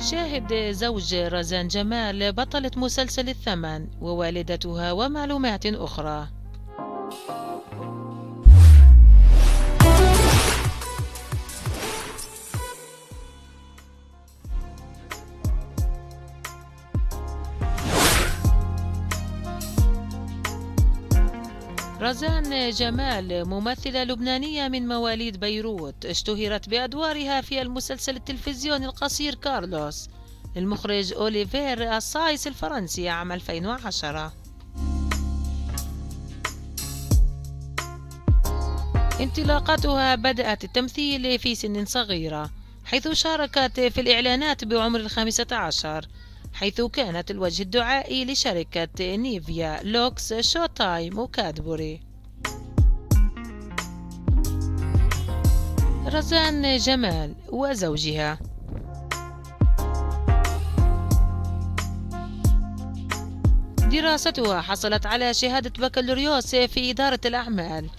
شاهد زوج رزان جمال بطلة مسلسل الثمن ووالدتها ومعلومات أخرى. رزان جمال ممثلة لبنانية من مواليد بيروت، اشتهرت بأدوارها في المسلسل التلفزيوني القصير كارلوس للمخرج أوليفير السايس الفرنسي عام 2010. انطلاقتها بدأت التمثيل في سن صغيرة، حيث شاركت في الإعلانات بعمر 15، حيث كانت الوجه الدعائي لشركة نيفيا، لوكس، شو تايم وكادبوري. رزان جمال وزوجها. دراستها حصلت على شهادة بكالوريوس في إدارة الأعمال،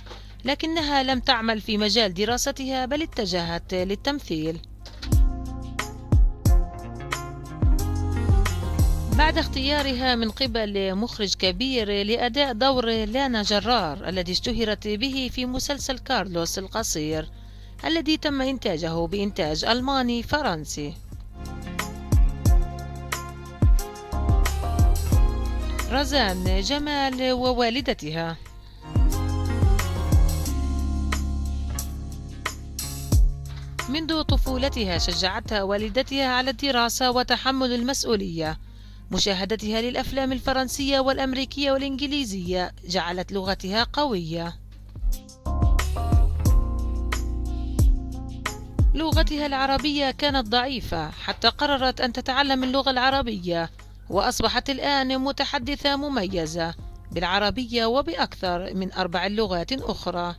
لكنها لم تعمل في مجال دراستها بل اتجهت للتمثيل. بعد اختيارها من قبل مخرج كبير لأداء دور لانا جرار الذي اشتهرت به في مسلسل كارلوس القصير الذي تم إنتاجه بإنتاج ألماني فرنسي. رزان جمال ووالدتها. منذ طفولتها شجعتها والدتها على الدراسة وتحمل المسؤولية. مشاهدتها للأفلام الفرنسية والأمريكية والإنجليزية جعلت لغتها قوية. لغتها العربية كانت ضعيفة حتى قررت أن تتعلم اللغة العربية، وأصبحت الآن متحدثة مميزة بالعربية وبأكثر من 4 لغات أخرى.